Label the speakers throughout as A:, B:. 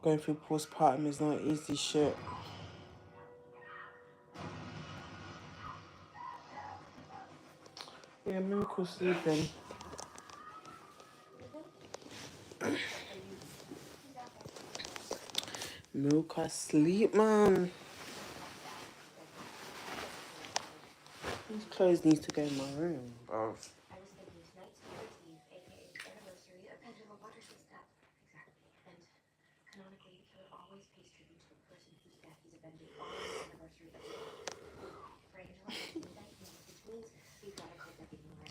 A: Going through postpartum is not easy shit. Yeah, miracle sleeping. Milk sleep, man. These clothes need to go in my room, bro.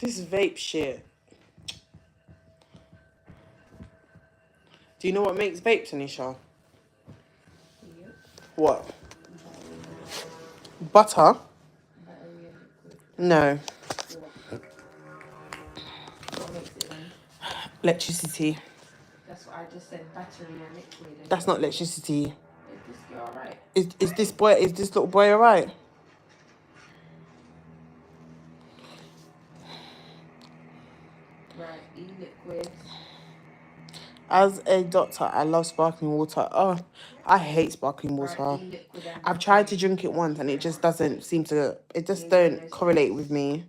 A: This vape shit. Do you know what makes vapes, Anisha? What? Butter? No. Electricity.
B: That's what I just said, battery and liquid.
A: That's not electricity.
B: Is this girl alright?
A: Is this little boy alright?
B: Right, e-liquids.
A: As a doctor, I love sparkling water. Oh, I hate sparkling water.
B: Right, e-liquid and
A: I've tried to drink it once and it just doesn't seem to, it just don't correlate with me.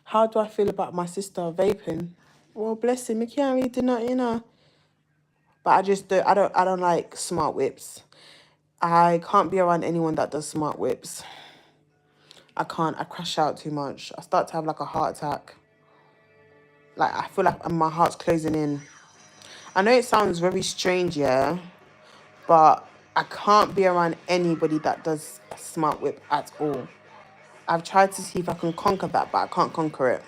A: How do I feel about my sister vaping? Well, bless him, he can't really do nothing, you know. But I don't like smart whips. I can't be around anyone that does smart whips. I can't, I crash out too much. I start to have like a heart attack. Like, I feel like my heart's closing in. I know it sounds very strange, yeah, but I can't be around anybody that does a smart whip at all. I've tried to see if I can conquer that, but I can't conquer it.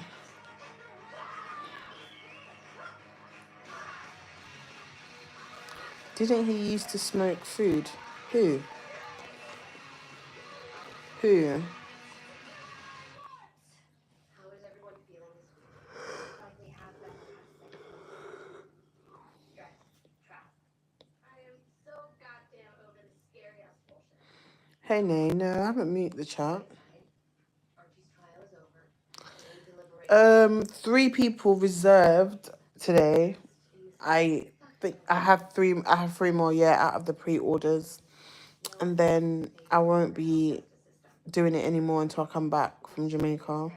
A: Didn't he used to smoke food? Who? Who? Hey, Nay, no, I haven't muted the chat. 3 people reserved today. I think I have 3 more, out of the pre-orders. And then I won't be doing it anymore until I come back from Jamaica.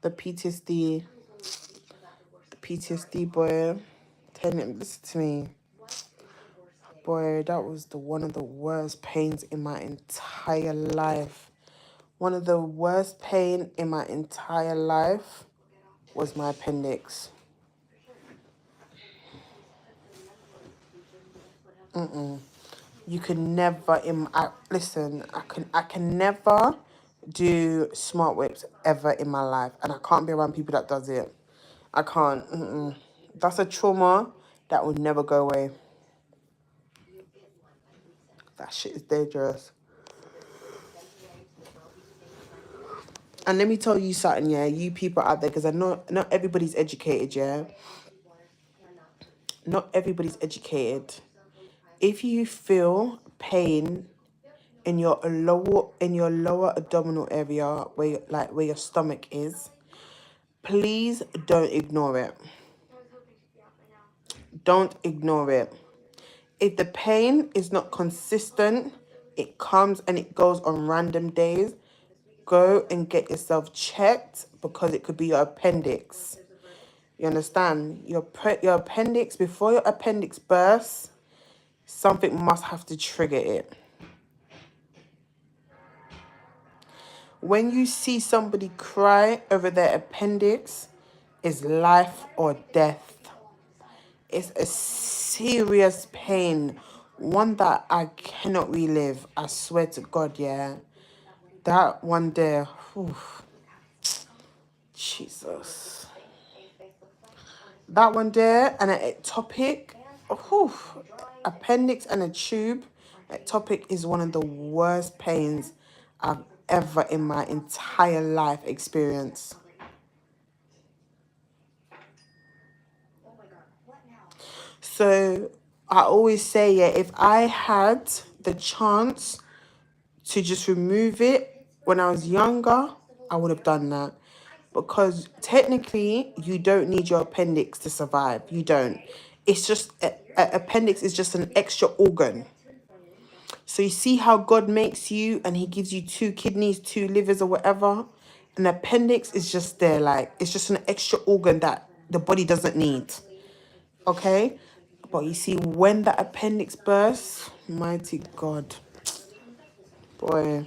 A: The PTSD boy, telling him, listen to me. Boy, that was one of the worst pains in my entire life. One of the worst pain in my entire life was my appendix. You can never, listen, I can never do smart whips ever in my life. And I can't be around people that does it. I can't. That's a trauma that will never go away. That shit is dangerous. And let me tell you something, yeah, you people out there, because I know not everybody's educated, yeah. Not everybody's educated. If you feel pain in your lower abdominal area, where your stomach is, please don't ignore it. Don't ignore it. If the pain is not consistent, it comes and it goes on random days, go and get yourself checked, because it could be your appendix. You understand? Your appendix, before your appendix bursts, something must have to trigger it. When you see somebody cry over their appendix, it's life or death. It's a serious pain, one that I cannot relive. I swear to God, yeah. That one there, whew, Jesus. That one there, and an ectopic, whew, appendix and a tube. Ectopic is one of the worst pains I've ever in my entire life experienced. So I always say, yeah, if I had the chance to just remove it when I was younger, I would have done that. Because technically, you don't need your appendix to survive. You don't. It's just, appendix is just an extra organ. So you see how God makes you and he gives you 2 kidneys, 2 livers or whatever. An appendix is just there, like, it's just an extra organ that the body doesn't need. Okay? But you see, when the appendix bursts, mighty God. Boy.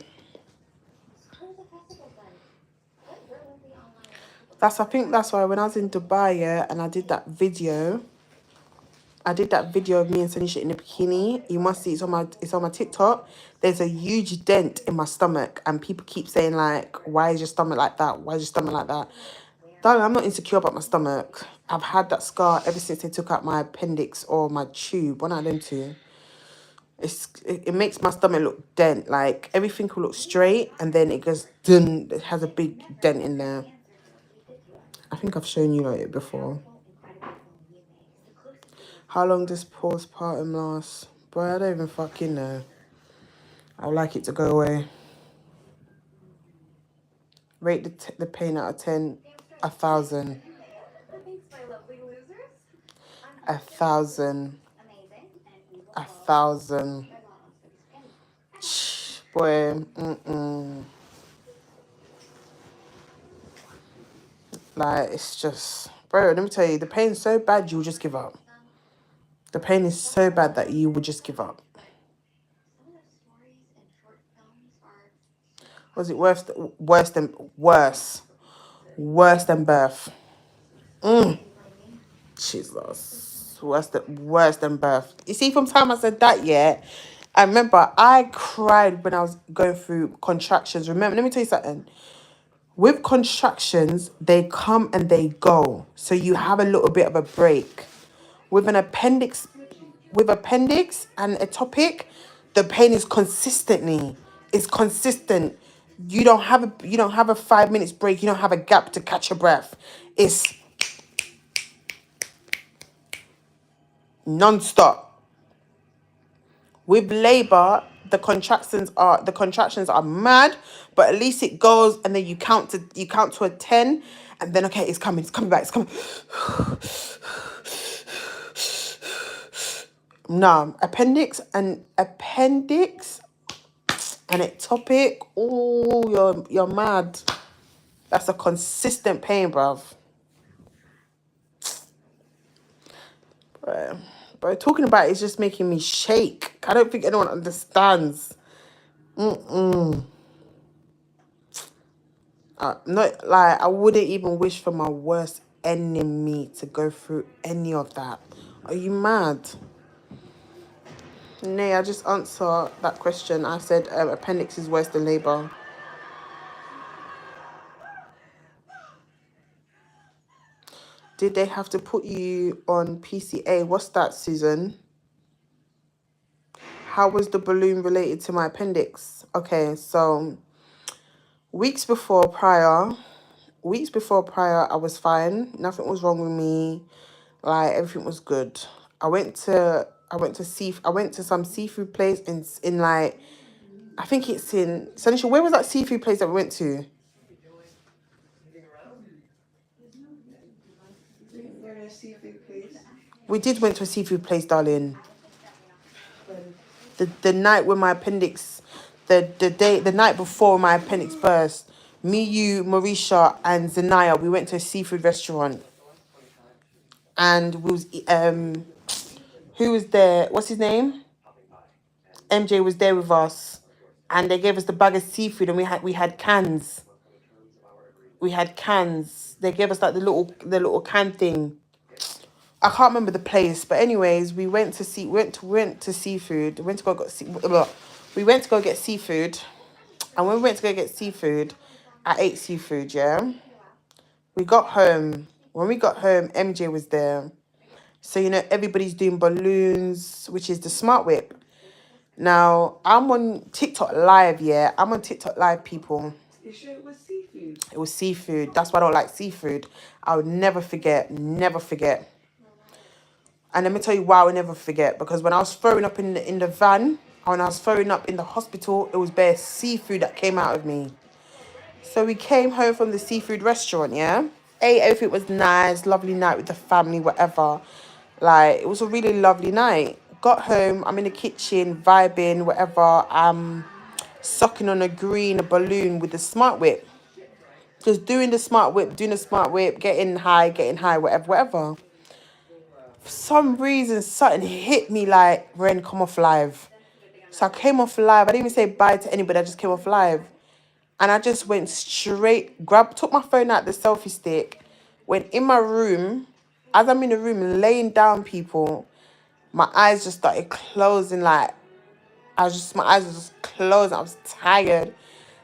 A: I think that's why when I was in Dubai, yeah, and I did that video of me and Tanisha in a bikini. You must see it's on my TikTok. There's a huge dent in my stomach, and people keep saying like, "Why is your stomach like that? Why is your stomach like that?" Darling, I'm not insecure about my stomach. I've had that scar ever since they took out my appendix or my tube. One of them two. It makes my stomach look dent. Like everything will look straight, and then it goes dun. It has a big dent in there. I think I've shown you like it before. How long does postpartum last? Boy, I don't even fucking know. I would like it to go away. Rate the pain out of 10. 1,000. 1,000. 1,000. Boy, like, it's just... Bro, let me tell you, the pain's so bad, you'll just give up. The pain is so bad that you would just give up. Was it worse than birth? Jesus. Worse than birth. You see, from the time I said that, yeah, I remember I cried when I was going through contractions. Remember, let me tell you something. With contractions, they come and they go. So you have a little bit of a break. With appendix and ectopic, the pain is consistent. You don't have a 5 minutes break. You don't have a gap to catch your breath. It's non-stop. With labor, the contractions are mad, but at least it goes, and then you count to a 10, and then okay, it's coming back, it's coming. No, appendix and ectopic. Oh, you're mad. That's a consistent pain, bruv. But talking about it's just making me shake. I don't think anyone understands. Not like I wouldn't even wish for my worst enemy to go through any of that. Are you mad? Nay, I just answer that question. I said appendix is worse than labor. Did they have to put you on PCA? What's that, Susan? How was the balloon related to my appendix? Okay, so weeks before prior, I was fine. Nothing was wrong with me. Like everything was good. I went to some seafood place in like, I think it's in Sanisha. Where was that seafood place that we went to? We did went to a seafood place, darling. The night when my appendix, the night before my appendix burst, me, you, Marisha, and Zanaya, we went to a seafood restaurant, and we was who was there? What's his name? MJ was there with us, and they gave us the bag of seafood, and we had cans. We had cans. They gave us like the little can thing. I can't remember the place, but anyways, we went to seafood. We went to go get seafood, and when we went to go get seafood, I ate seafood. Yeah, we got home. When we got home, MJ was there. So everybody's doing balloons, which is the smart whip. Now I'm on TikTok live. Yeah, I'm on TikTok live, people. You sure it was seafood? It was seafood. That's why I don't like seafood. I would never forget. Never forget. And let me tell you why I will never forget. Because when I was throwing up in the van, when I was throwing up in the hospital, it was bare seafood that came out of me. So we came home from the seafood restaurant, yeah? Ate, everything was nice, lovely night with the family, whatever. Like, it was a really lovely night. Got home, I'm in the kitchen, vibing, whatever. I'm sucking on a green balloon with the smart whip. Just doing the smart whip, getting high, whatever, whatever. For some reason, something hit me like, Ren, come off live. So I came off live. I didn't even say bye to anybody. I just came off live. And I just went straight, took my phone out, the selfie stick, went in my room. As I'm in the room laying down, people, my eyes just started closing. Like, my eyes were just closed. I was tired.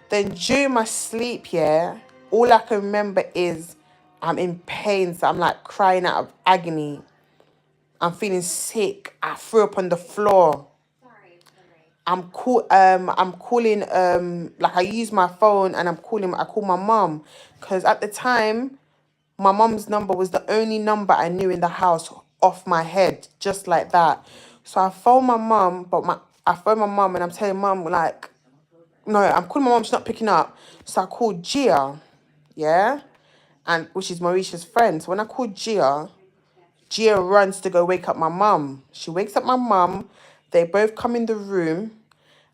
A: Then during my sleep, yeah, all I can remember is I'm in pain. So I'm like crying out of agony. I'm feeling sick. I threw up on the floor. I'm calling like I use my phone and I call my mom because at the time my mom's number was the only number I knew in the house off my head, just like that. So I phoned my mom, I phoned my mom and I'm telling mom like, no, I'm calling my mom, she's not picking up. So I called Gia, yeah, and which is Mauritius' friend. So when I called Gia runs to go wake up my mum. She wakes up my mum. They both come in the room.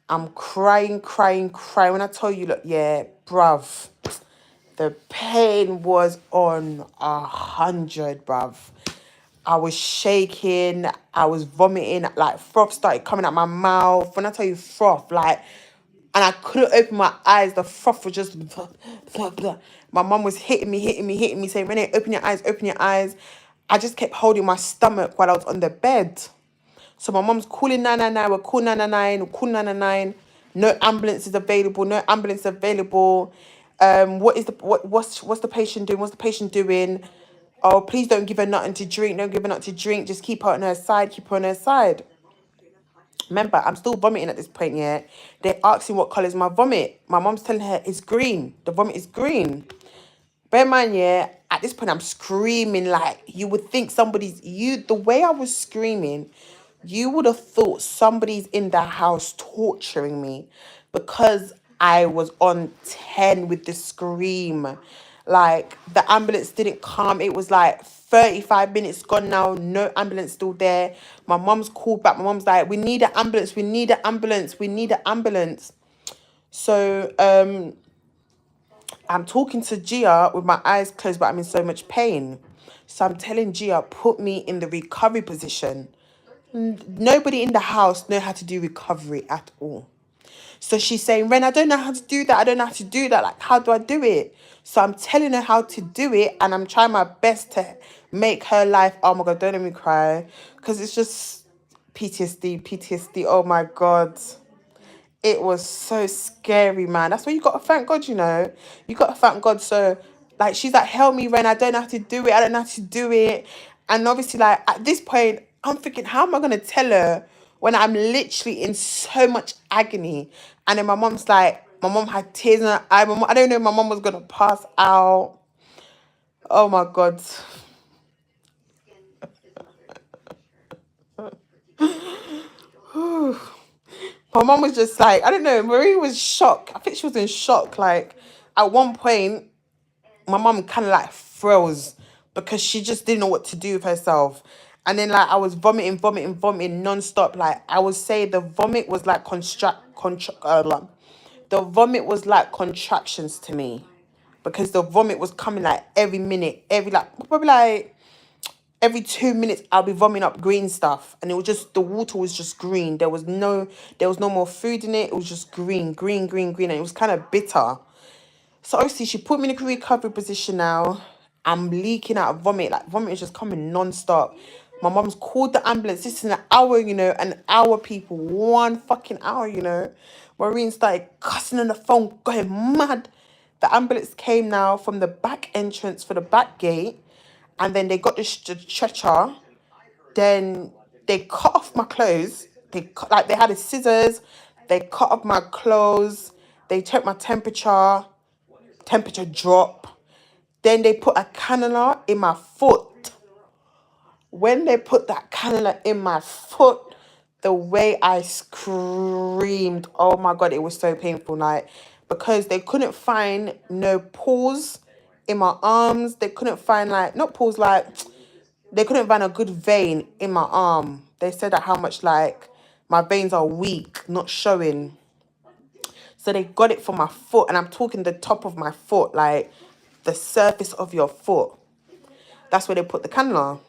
A: I'm crying. When I tell you, look, yeah, bruv, the pain was on 100, bruv. I was shaking. I was vomiting. Like, froth started coming out my mouth. When I tell you froth, like, and I couldn't open my eyes. The froth was just blah, blah, blah. My mum was hitting me, saying, Renee, open your eyes. I just kept holding my stomach while I was on the bed. So my mom's calling 999, we're calling 999, we're calling 999. No ambulance is available. What's the patient doing? What's the patient doing? Oh, please don't give her nothing to drink. Don't give her nothing to drink. Just keep her on her side. Remember, I'm still vomiting at this point, yeah. They're asking what colour is my vomit. My mom's telling her it's green. The vomit is green. Bear in mind, yeah, at this point I'm screaming like you would think the way I was screaming, you would have thought somebody's in the house torturing me because I was on 10 with the scream. Like, the ambulance didn't come. It was like 35 minutes gone now. No ambulance still there. My mom's called back. My mom's like, we need an ambulance. So, I'm talking to Gia with my eyes closed, but I'm in so much pain. So I'm telling Gia, put me in the recovery position. Nobody in the house know how to do recovery at all. So she's saying, Ren, I don't know how to do that. Like, how do I do it? So I'm telling her how to do it, and I'm trying my best to make her life, oh my God, don't let me cry. Because it's just PTSD. Oh my God. It was so scary, man. That's why you got to thank God, you know. You got to thank God. So, like, she's like, help me, Ren. I don't know how to do it. And obviously, like, at this point, I'm thinking, how am I going to tell her when I'm literally in so much agony? And then my mom had tears in her eye. I don't know if my mom was going to pass out. Oh, my God. My mom was just like, I don't know, Marie was shocked. I think she was in shock. Like, at one point, my mom kind of like froze because she just didn't know what to do with herself. And then, like, I was vomiting non-stop. Like, I would say the vomit was like the vomit was like contractions to me because the vomit was coming like every minute, probably like every 2 minutes I'll be vomiting up green stuff, and it was just, the water was just green. There was no more food in it. It was just green, and it was kind of bitter. So obviously she put me in a recovery position now. I'm leaking out of vomit. Like, vomit is just coming non-stop. My mom's called the ambulance. This is an hour, you know, people. 1 fucking hour, you know. Maureen started cussing on the phone, going mad. The ambulance came now from the back entrance for the back gate. And then they got the stretcher. Then they cut off my clothes. They had the scissors. They cut off my clothes. They took my temperature drop. Then they put a cannula in my foot. When they put that cannula in my foot, the way I screamed, oh my God, it was so painful. Like, because they couldn't find no pores in my arms. They couldn't find like, not pores, like they couldn't find a good vein in my arm. They said that how much like my veins are weak, not showing. So they got it for my foot, and I'm talking the top of my foot, like the surface of your foot. That's where they put the cannula.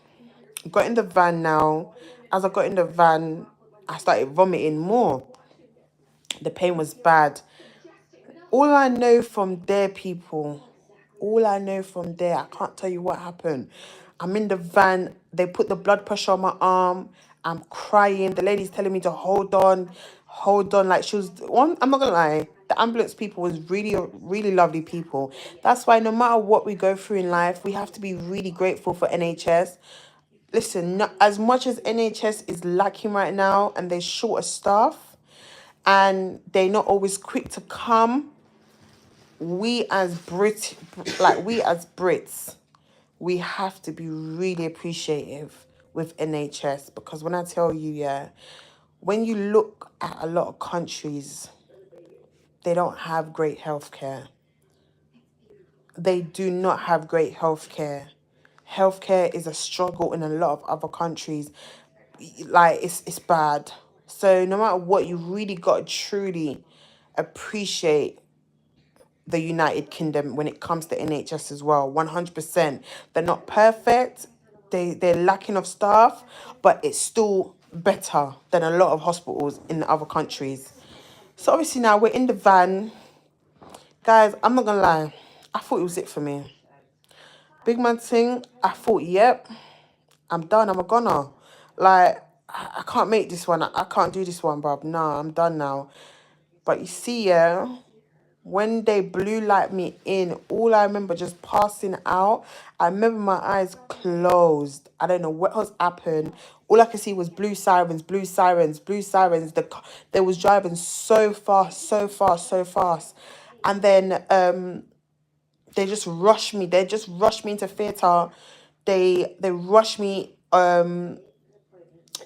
A: Got in the van now. As I got in the van, I started vomiting more. The pain was bad. All I know from there, people, all I know from there, I can't tell you what happened. I'm in the van. They put the blood pressure on my arm. I'm crying. The lady's telling me to hold on, hold on. Like she was one. I'm not gonna lie. The ambulance people was really, really lovely people. That's why no matter what we go through in life, we have to be really grateful for NHS. Listen, not, as much as NHS is lacking right now and they're short of staff and they're not always quick to come, we as Brits, we have to be really appreciative with NHS, because when I tell you, yeah, when you look at a lot of countries, they don't have great healthcare. They do not have great healthcare. Healthcare is a struggle in a lot of other countries. Like it's bad. So no matter what, you really got to truly appreciate the United Kingdom when it comes to NHS as well. 100%. They're not perfect. They're lacking of staff, but it's still better than a lot of hospitals in the other countries. So obviously now we're in the van. Guys, I'm not gonna lie. I thought it was it for me. Big man thing, I thought, yep, I'm done. I'm a goner. Like, I can't make this one. I can't do this one, bruv. Nah, I'm done now. But you see, yeah, when they blue light me in, all I remember just passing out. I remember my eyes closed. I don't know what has happened. All I could see was blue sirens, blue sirens, blue sirens. They was driving so fast, so fast, so fast. And then they just rushed me. They just rushed me into theatre. They rushed me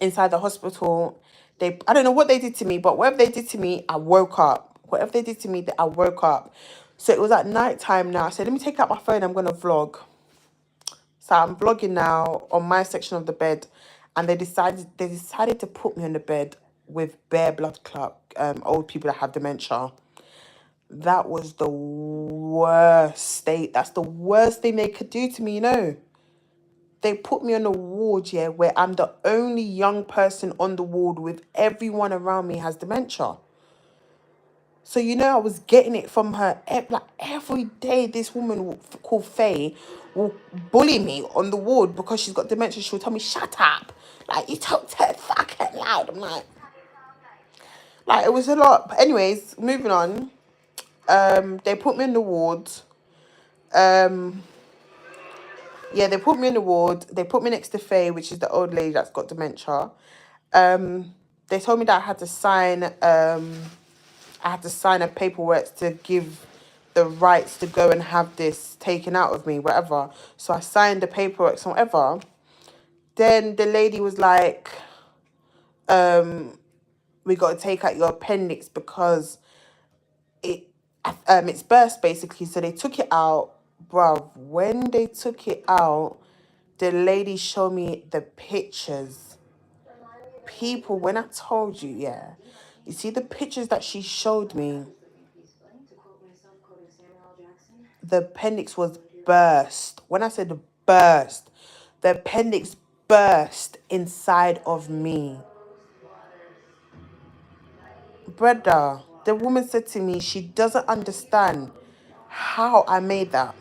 A: inside the hospital. I don't know what they did to me, but whatever they did to me, I woke up. Whatever they did to me, I woke up. So it was at night time now. I said, let me take out my phone. I'm going to vlog. So I'm vlogging now on my section of the bed. And they decided to put me on the bed with bare blood clot, old people that have dementia. That was the worst state. That's the worst thing they could do to me, you know. They put me on a ward, yeah, where I'm the only young person on the ward, with everyone around me has dementia. So, you know, I was getting it from her. Like every day, this woman called Faye will bully me on the ward because she's got dementia. She'll tell me, shut up. Like, you talk to her fucking loud. I'm like, it was a lot. But anyways, moving on. They put me in the ward. Yeah, they put me in the ward. They put me next to Faye, which is the old lady that's got dementia. They told me that I had to sign a paperwork to give the rights to go and have this taken out of me, whatever. So I signed the paperwork, so whatever. Then the lady was like, we got to take out your appendix because it's burst, basically. So they took it out. Bruv, when they took it out, the lady showed me the pictures. People, when I told you, yeah, you see the pictures that she showed me, the appendix was burst. When I said burst, the appendix burst inside of me. Brother, the woman said to me, she doesn't understand how I made that.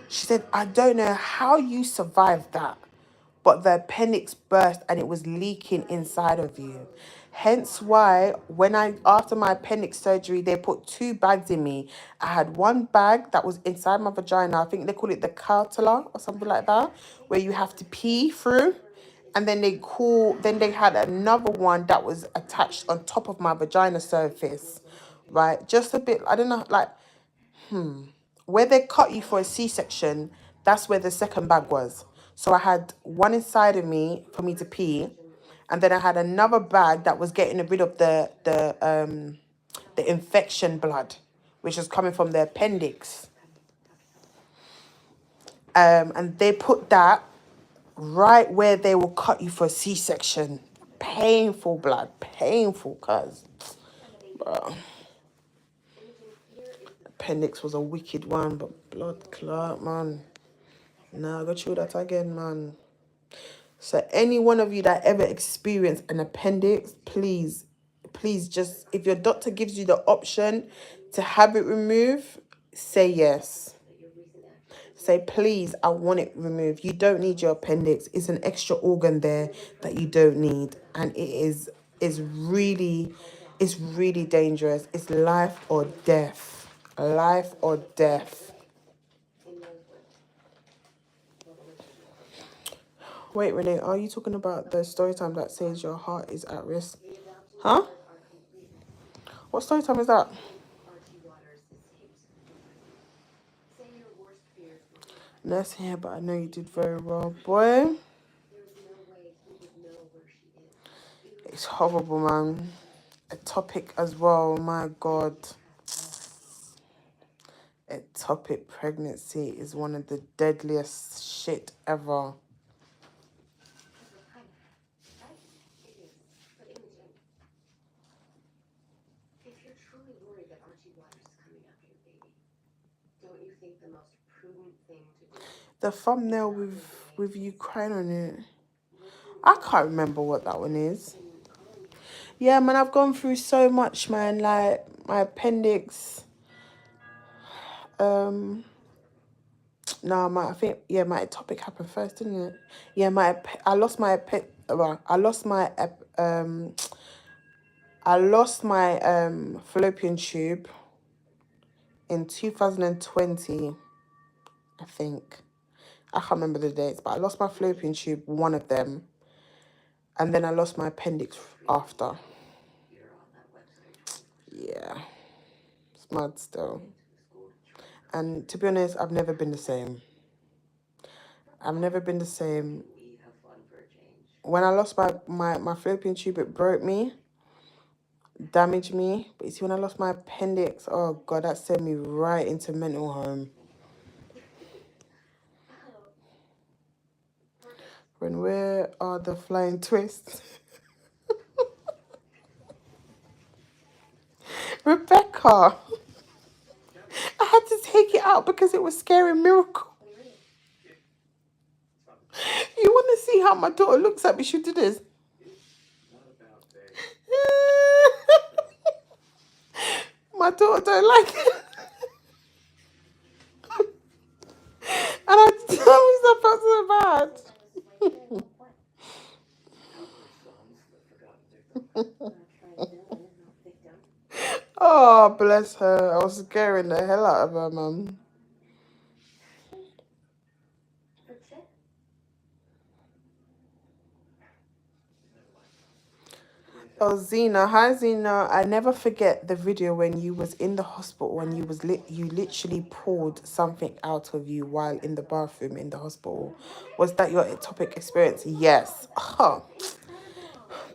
A: She said, I don't know how you survived that, but the appendix burst and it was leaking inside of you. Hence why after my appendix surgery, they put 2 bags in me. I had one bag that was inside my vagina. I think they call it the cartula or something like that, where you have to pee through. And then they had another one that was attached on top of my vagina surface, right? Just a bit, I don't know, like, where they cut you for a C-section, that's where the second bag was. So I had one inside of me for me to pee, and then I had another bag that was getting rid of the infection blood, which is coming from the appendix. And they put that right where they will cut you for a C-section. Painful, blood. Painful, cuz. Bro. Appendix was a wicked one, but blood clot, man. Nah, go through that again, man. So any one of you that ever experienced an appendix, please just, if your doctor gives you the option to have it removed, say yes. Say, please, I want it removed. You don't need your appendix. It's an extra organ there that you don't need. And it's really dangerous. It's life or death. Life or death. Wait, Renee, are you talking about the story time that says your heart is at risk? Huh? What story time is that? Nurse here, but I know you did very well. Boy, it's horrible, man. Ectopic as well, my God. Ectopic pregnancy is one of the deadliest shit ever. The thumbnail with you crying on it. I can't remember what that one is. Yeah, man, I've gone through so much, man. Like, my appendix. No, my ectopic happened first, didn't it? Yeah, I lost my fallopian tube in 2020, I think. I can't remember the dates, but I lost my fallopian tube, one of them, and then I lost my appendix after. Yeah, it's mad still. And to be honest, I've never been the same. I've never been the same. When I lost my fallopian tube, it broke me, damaged me. But you see, when I lost my appendix, oh God, that sent me right into mental home. Where are the flying twists? Rebecca, I had to take it out because it was scaring Miracle. You want to see how my daughter looks at me? She did this. My daughter don't like it. And I tell myself that's so bad. Oh, bless her. I was scaring the hell out of her, mum. Oh, Zena. Hi, Zena. I never forget the video when you was in the hospital and you literally pulled something out of you while in the bathroom in the hospital. Was that your ectopic experience? Yes. Oh.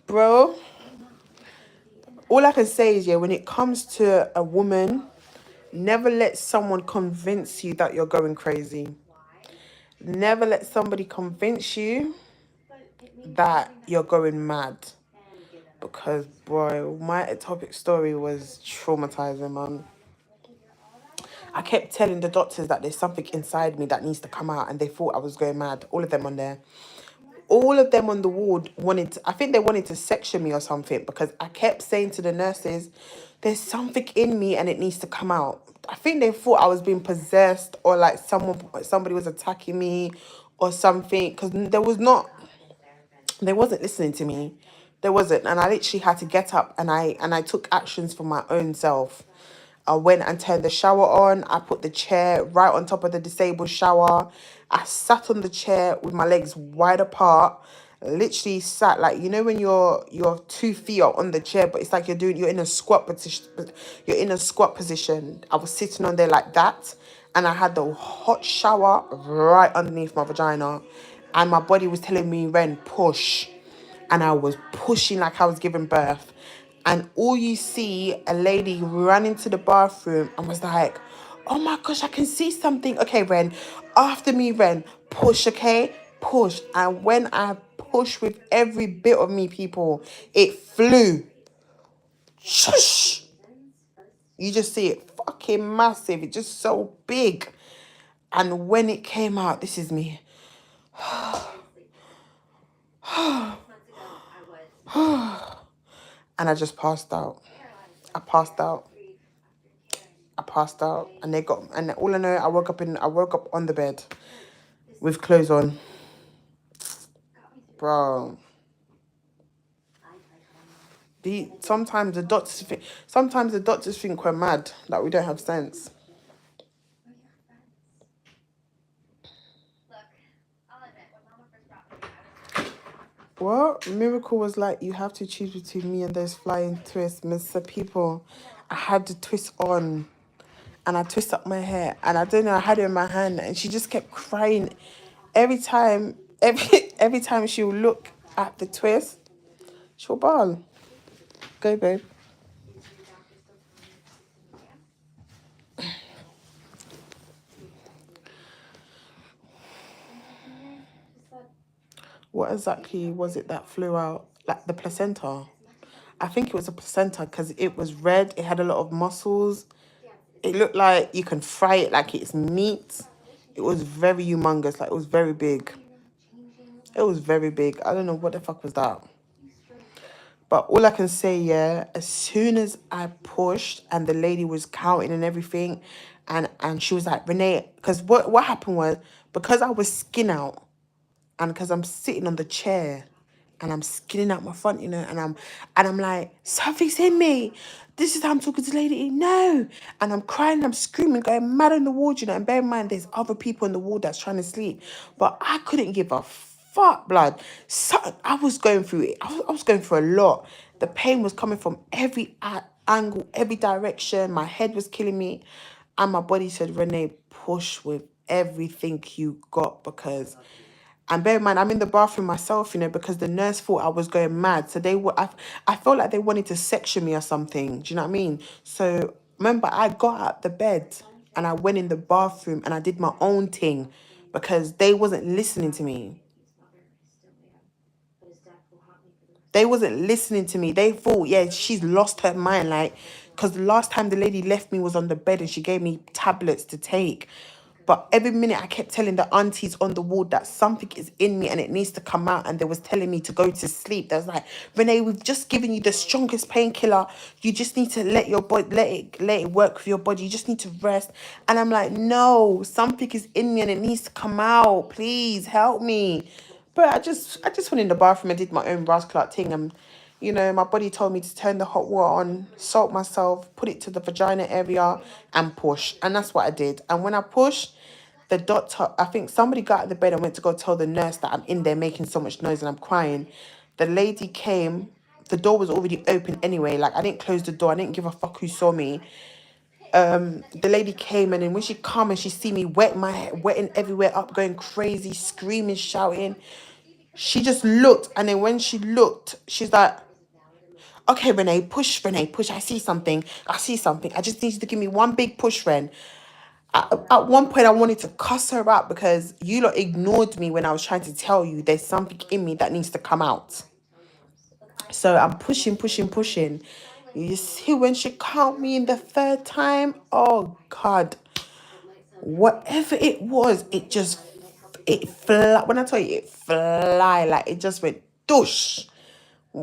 A: Bro, all I can say is, yeah, when it comes to a woman, never let someone convince you that you're going crazy. Never let somebody convince you that you're going mad. Because, bro, my ectopic story was traumatizing, man. I kept telling the doctors that there's something inside me that needs to come out, and they thought I was going mad. All of them on there. All of them on the ward I think they wanted to section me or something, because I kept saying to the nurses, there's something in me and it needs to come out. I think they thought I was being possessed, or like somebody was attacking me or something, because they wasn't listening to me. There wasn't. And I literally had to get up and I took actions for my own self. I went and turned the shower on. I put the chair right on top of the disabled shower. I sat on the chair with my legs wide apart. Literally sat like, you know, when your 2 feet are on the chair, but it's like you're in a squat position. You're in a squat position. I was sitting on there like that, and I had the hot shower right underneath my vagina, and my body was telling me, Ren, push. And I was pushing like I was giving birth. and all you see a lady ran into the bathroom and was like, oh my gosh, I can see something. Okay, Ren, after me, Ren, push, okay? Push. And when I push with every bit of me, people, it flew. Shush. You just see it fucking massive. It's just so big. And when it came out, this is me. And I just passed out. I passed out. And they got, and all I know, I woke up on the bed with clothes on. Bro. Sometimes the doctors think we're mad, like we don't have sense. What? Miracle was like, you have to choose between me and those flying twists, Mr. People. I had the twist on, and I twist up my hair, and I don't know, I had it in my hand, and she just kept crying every time. Every time she would look at the twist, she'll bawl. Go, babe. What exactly was it that flew out? Like the placenta? I think it was a placenta because it was red. It had a lot of muscles. It looked like you can fry it like it's meat. It was very humongous. Like, it was very big. It was very big. I don't know what the fuck was that. But all I can say, yeah, as soon as I pushed and the lady was counting and everything, and she was like, Renee, because what happened was, because I was skin out, and because I'm sitting on the chair and I'm skinning out my front, and I'm like, something's in me. This is how I'm talking to the lady. No. And I'm crying, I'm screaming, going mad on the ward, and bear in mind there's other people in the ward that's trying to sleep. But I couldn't give a fuck, blood. So I was going through it. I was going through a lot. The pain was coming from every angle, every direction. My head was killing me. And my body said, Renee, push with everything you got, because... And bear in mind, I'm in the bathroom myself, because the nurse thought I was going mad. So I felt like they wanted to section me or something. Do you know what I mean? So remember, I got out the bed and I went in the bathroom and I did my own thing because they wasn't listening to me. They wasn't listening to me. They thought, yeah, she's lost her mind. Like, because the last time the lady left me was on the bed and she gave me tablets to take. But every minute I kept telling the aunties on the ward that something is in me and it needs to come out. And they was telling me to go to sleep. They was like, Renee, we've just given you the strongest painkiller. You just need to let your body, let it work with your body. You just need to rest. And I'm like, no, something is in me and it needs to come out. Please help me. But I just went in the bathroom and did my own rascal thing. And, my body told me to turn the hot water on, salt myself, put it to the vagina area and push. And that's what I did. And when I pushed, the doctor, I think somebody got out of the bed and went to go tell the nurse that I'm in there making so much noise and I'm crying. The lady came, the door was already open anyway. Like, I didn't close the door. I didn't give a fuck who saw me. The lady came, and then when she come and she see me wetting everywhere up, going crazy, screaming, shouting, she just looked. And then when she looked, she's like, okay, Renee, push. I see something. I just need you to give me one big push, Ren. At one point, I wanted to cuss her out because you lot ignored me when I was trying to tell you there's something in me that needs to come out. So I'm pushing. You see, when she count me in the third time, oh God, whatever it was, it fly. When I tell you it fly, like it just went doosh.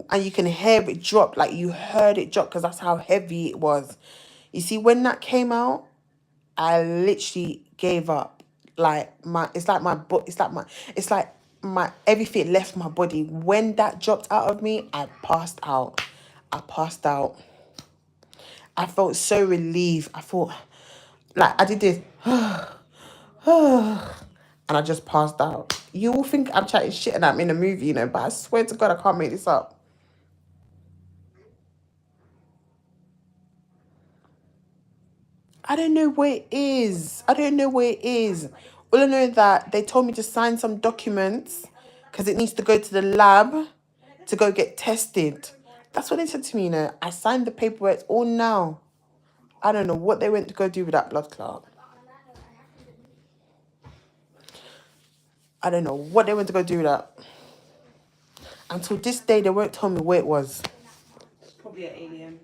A: And you can hear it drop, like you heard it drop, because that's how heavy it was. You see, when that came out, I literally gave up. Like my everything left my body. When that dropped out of me, I passed out. I felt so relieved. I thought, like, I did this, and I just passed out. You all think I'm chatting shit and I'm in a movie, but I swear to God, I can't make this up. I don't know where it is. All I know is that they told me to sign some documents because it needs to go to the lab to go get tested. That's what they said to me, you know. I signed the paperwork, it's all now. I don't know what they went to go do with that blood clot. I don't know what they went to go do with that. Until this day, they won't tell me where it was.
B: Probably an alien.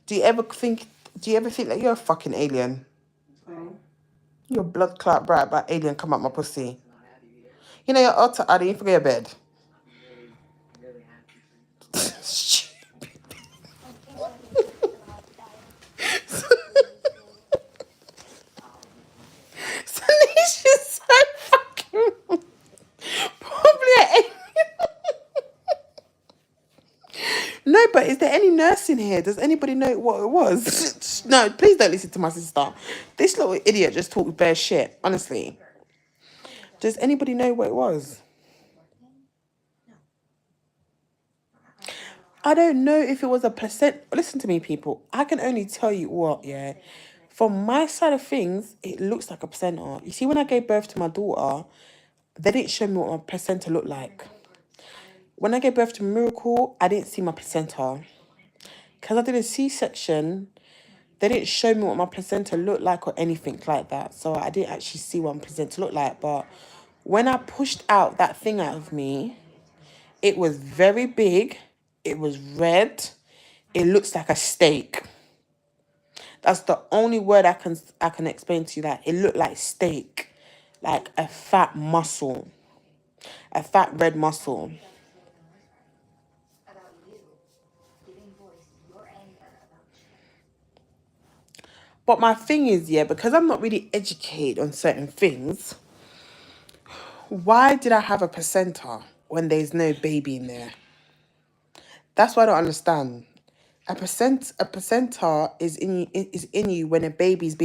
A: Do you ever think that you're a fucking alien?
B: Oh.
A: Your blood clot bright about alien come out my pussy. You know, you're utter Addy, you forget your bed. Salisha's so fucking probably an alien. No, but is there any nurse in here? Does anybody know what it was? No, please don't listen to my sister. This little idiot just talked bare shit, honestly. Does anybody know what it was? I don't know if it was a percent. Listen to me, people. I can only tell you what, yeah. From my side of things, it looks like a placenta. You see, when I gave birth to my daughter, they didn't show me what my placenta looked like. When I gave birth to Miracle, I didn't see my placenta. Because I did a C-section, they didn't show me what my placenta looked like or anything like that. So I didn't actually see what my placenta looked like. But when I pushed out that thing out of me, it was very big. It was red. It looks like a steak. That's the only word I can explain to you. That it looked like steak, like a fat muscle, a fat red muscle. But my thing is, yeah, because I'm not really educated on certain things, why did I have a placenta when there's no baby in there? That's what I don't understand. A placenta is in you when a baby's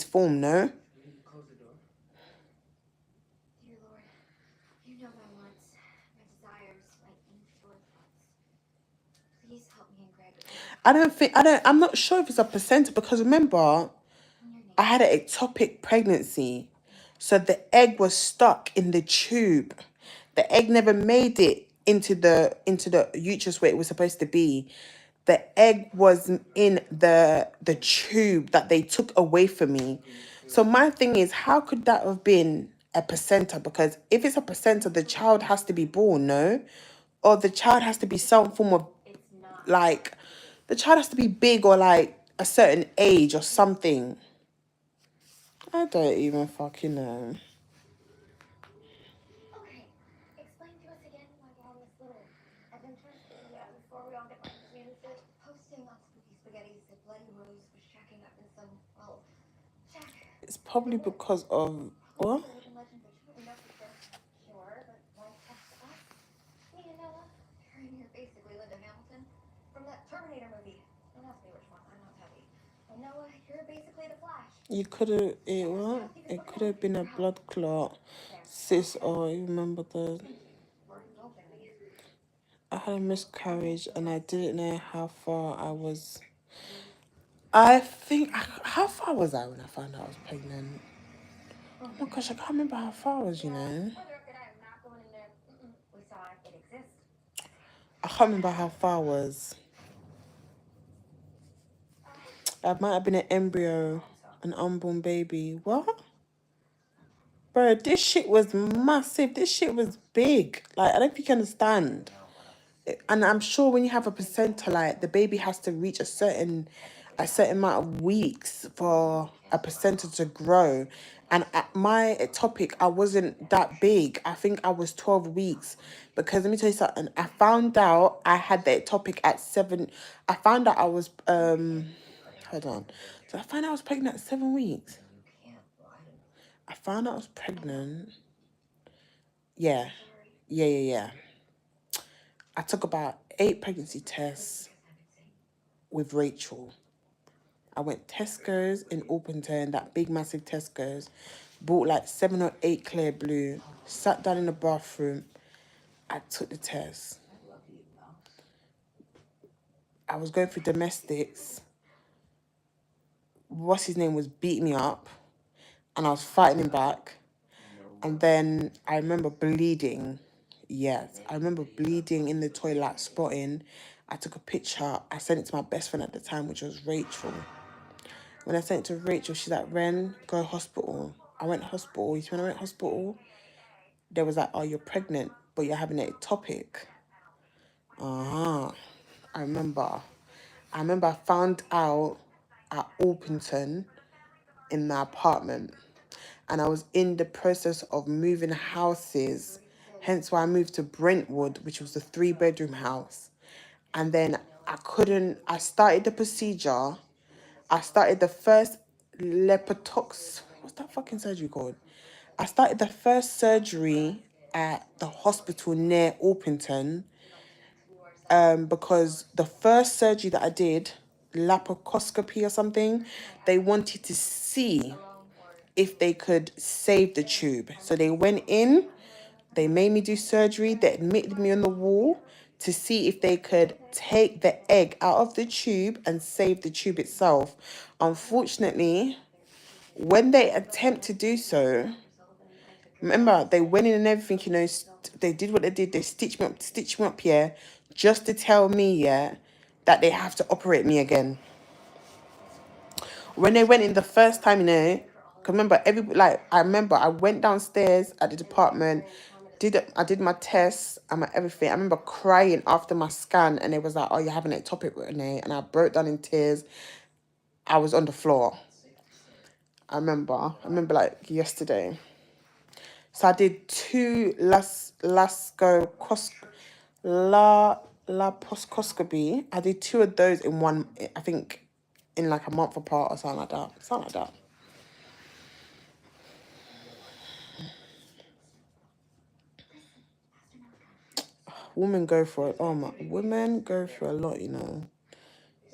A: formed, no?
C: Dear Lord, you know my wants, my desires, my impure thoughts. Please help me and Greg.
A: I'm not sure if it's a placenta because remember, I had an ectopic pregnancy. So the egg was stuck in the tube. The egg never made it into the uterus where it was supposed to be. The egg was in the tube that they took away from me. So my thing is, how could that have been a placenta? Because if it's a placenta, the child has to be born, no? Or the child has to be some form of, like, the child has to be big or like a certain age or something. I don't even fucking know.
C: Okay, explain to us again why we're on this little adventure. Yeah, before we all get back to Kansas. Posting on spooky spaghetti said Bloody Rose was shacking up in some, well, shack.
A: It's probably because of what?
C: Urban legend, but you don't know for sure. Sure, but why text us? Me and Noah, her and you're basically Linda Hamilton from that Terminator movie. Don't ask me which one, I'm not heavy. And Noah, you're basically the Flash.
A: You could have it could have been a blood clot. Sis, oh, you remember I had a miscarriage and I didn't know how far I was. I think, how far was I when I found out I was pregnant? Oh my gosh, I can't remember how far I was, you know. I can't remember how far I was. I might have been an embryo, an unborn baby. What? Bro, this shit was massive. This shit was big. Like, I don't think you can understand. And I'm sure when you have a placenta, like, the baby has to reach a certain amount of weeks for a placenta to grow. And at my ectopic, I wasn't that big. I think I was 12 weeks. Because let me tell you something. I found out I had the ectopic at 7. I found out I was hold on. So I found out I was pregnant at 7 weeks. I found out I was pregnant. Yeah. I took about 8 pregnancy tests with Rachel. I went Tesco's in Orpington, that big massive Tesco's, bought like 7 or 8 clear blue, sat down in the bathroom. I took the test. I was going through domestics. What's his name was beating me up, and I was fighting him back. And then I remember bleeding. Yes, I remember bleeding in the toilet, spotting. I took a picture. I sent it to my best friend at the time, which was Rachel. When I sent it to Rachel, she's like, Ren, go hospital. I went hospital. You see, when I went hospital, they was like, oh, you're pregnant, but you're having an ectopic. Uh-huh. I remember I found out at Orpington in my apartment, and I was in the process of moving houses, hence why I moved to Brentwood, which was a 3-bedroom house. And then I started the procedure. I started the first lepotox. What's that fucking surgery called? I started the first surgery at the hospital near Orpington, because the first surgery that I did, laparoscopy or something, they wanted to see if they could save the tube. So they went in, they made me do surgery, they admitted me on the wall to see if they could take the egg out of the tube and save the tube itself. Unfortunately, when they attempt to do so, remember, they went in and everything, you know, they did what they did, they stitched me up here, just to tell me, yeah, that they have to operate me again. When they went in the first time, you know, 'cause remember, I remember I went downstairs at the department, I did my tests and my everything. I remember crying after my scan, and it was like, oh, you're having ectopic, Renee, and I broke down in tears. I was on the floor. I remember like yesterday. So I did 2 laparoscopy. I did 2 of those in one, I think, in like a month apart or something like that. Women go for it. Oh my, women go through a lot, you know.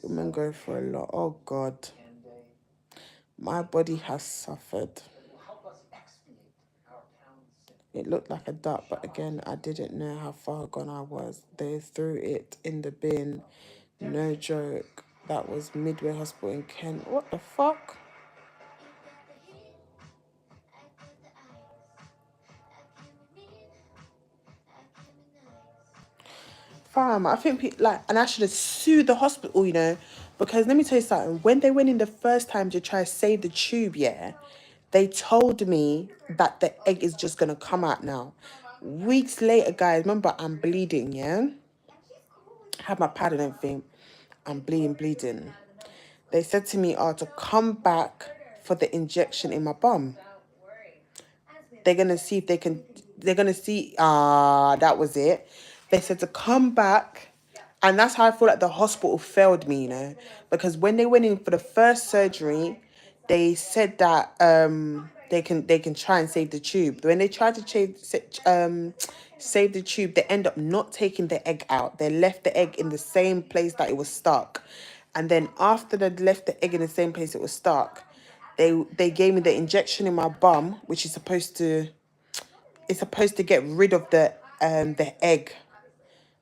A: Women go through a lot. Oh God, my body has suffered. It looked like a duck, but again, I didn't know how far gone I was. They threw it in the bin. No joke. That was Midway Hospital in Kent. What the fuck? Fam, I think and I should have sued the hospital, you know, because let me tell you something. When they went in the first time to try to save the tube, yeah, they told me that the egg is just gonna come out now. Weeks later, guys, remember I'm bleeding, yeah? I had my pad and everything. I'm bleeding. They said to me, to come back for the injection in my bum. They're gonna see if they can. They're gonna see. That was it. They said to come back, and that's how I feel like the hospital failed me, you know, because when they went in for the first surgery, they said that they can try and save the tube. When they tried to save the tube, they end up not taking the egg out. They left the egg in the same place that it was stuck, and then after they left the egg in the same place it was stuck, they gave me the injection in my bum, which is supposed to get rid of the egg.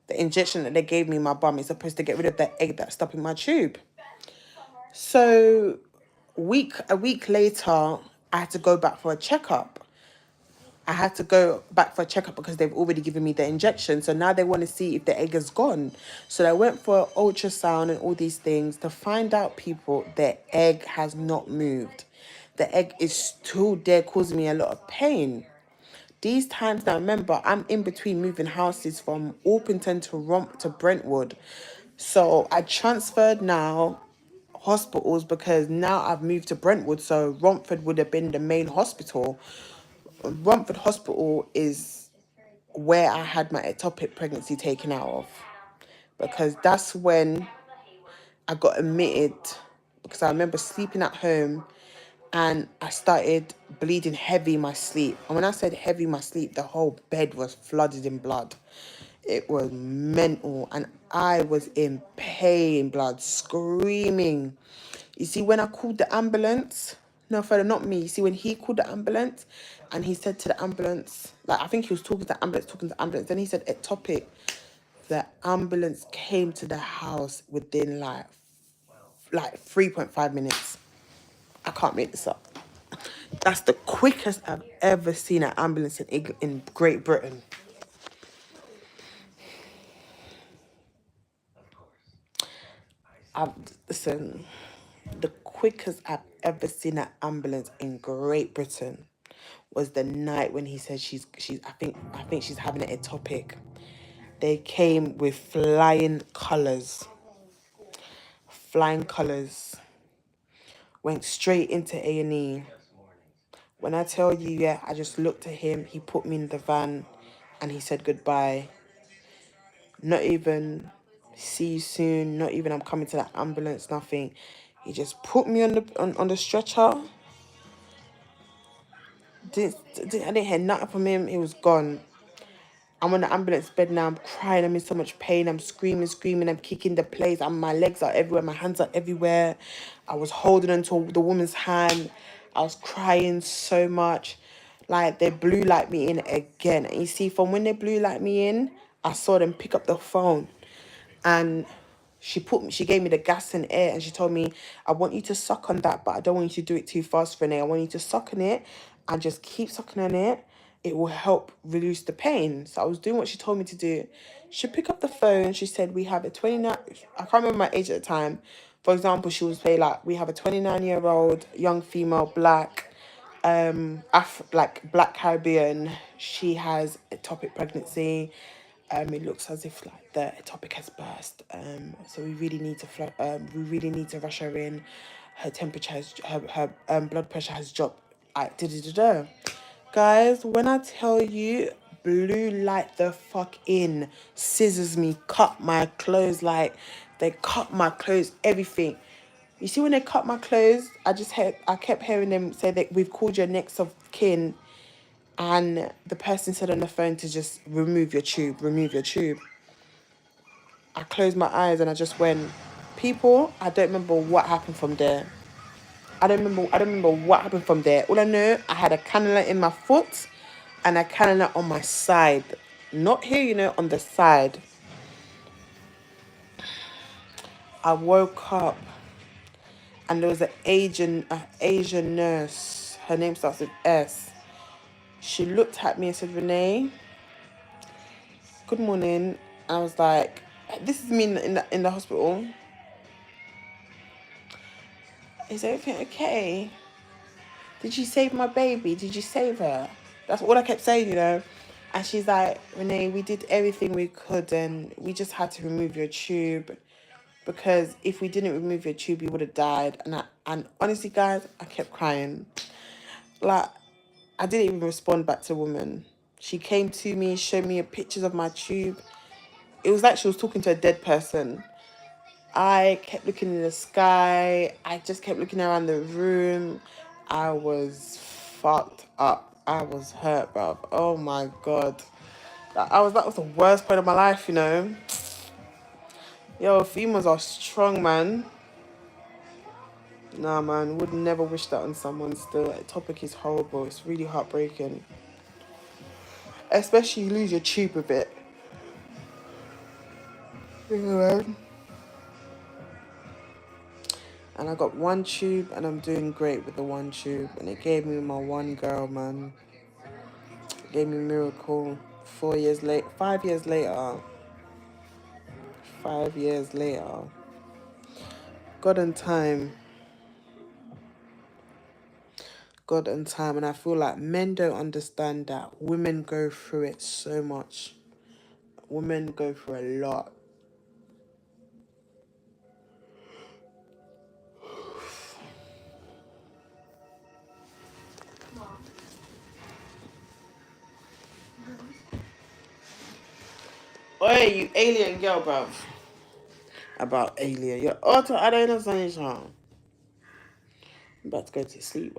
A: The injection that they gave me in my bum is supposed to get rid of the egg that's stuck in my tube. So a week later, I had to go back for a checkup. Because they've already given me the injection. So now they want to see if the egg is gone. So I went for an ultrasound and all these things to find out, people, the egg has not moved. The egg is still there, causing me a lot of pain. These times now, remember, I'm in between moving houses from Orpington to Brentwood. So I transferred now hospitals because now I've moved to Brentwood. So Romford would have been the main hospital. Romford Hospital is where I had my ectopic pregnancy taken out of, because that's when I got admitted, because I remember sleeping at home and I started bleeding heavy in my sleep. And when I said heavy in my sleep, the whole bed was flooded in blood. It was mental, and I was in pain, blood, screaming. You see, when I called the ambulance, no further, not me. You see, when he called the ambulance and he said to the ambulance, like, I think he was talking to the ambulance, then he said ectopic. The ambulance came to the house within like 3.5 minutes. I can't make this up. That's the quickest I've ever seen an ambulance in Great Britain. Listen, the quickest I've ever seen an ambulance in Great Britain was the night when he said she's I think she's having an ectopic. They came with flying colours. Flying colours. Went straight into A&E. When I tell you, yeah, I just looked at him, he put me in the van and he said goodbye. Not even see you soon, not even I'm coming to that ambulance, nothing. He just put me on the stretcher. I didn't hear nothing from him. He was gone. I'm on the ambulance bed now. I'm crying. I'm in so much pain. I'm screaming. I'm kicking the place. My legs are everywhere. My hands are everywhere. I was holding onto the woman's hand. I was crying so much. Like, they blue light me in again. And you see, from when they blue light me in, I saw them pick up the phone. And she gave me the gas and air, and she told me, I want you to suck on that, but I don't want you to do it too fast, Renee. I want you to suck on it and just keep sucking on it. It will help reduce the pain. So I was doing what she told me to do. She picked up the phone. She said, we have a 29, I can't remember my age at the time. For example, she would say, like, we have a 29-year-old young female, black, Black Caribbean. She has ectopic pregnancy. It looks as if like the ectopic has burst. So we really need to rush her in. Her temperature has her blood pressure has dropped. Guys, when I tell you, blue light the fuck in, scissors me, cut my clothes, like they cut my clothes, everything. You see, when they cut my clothes, I kept hearing them say that we've called your next of kin, and the person said on the phone to just remove your tube. I closed my eyes and I just went, people, I don't remember what happened from there. I don't remember what happened from there. All I know, I had a cannula in my foot and a cannula on my side. Not here, on the side. I woke up and there was an Asian nurse. Her name starts with S. She looked at me and said, Renee, good morning. I was like, this is me in the hospital. Is everything okay? Did you save my baby? Did you save her? That's all I kept saying, And she's like, Renee, we did everything we could and we just had to remove your tube, because if we didn't remove your tube, you would have died. And honestly, guys, I kept crying. Like, I didn't even respond back to the woman. She came to me, showed me pictures of my tube. It was like she was talking to a dead person. I kept looking in the sky. I just kept looking around the room. I was fucked up. I was hurt, bruv. Oh my God. That was the worst point of my life, Yo, females are strong, man. Nah, man. Would never wish that on someone still. That topic is horrible. It's really heartbreaking. Especially you lose your tube a bit. Man. And I got one tube and I'm doing great with the one tube. And it gave me my one girl, man. It gave me a miracle. 5 years later. 5 years later. God and time. And I feel like men don't understand that women go through it so much. Women go through a lot. Oi, you alien girl, bruv. About alien. You're auto, I don't know, I'm about to go to sleep, bruv.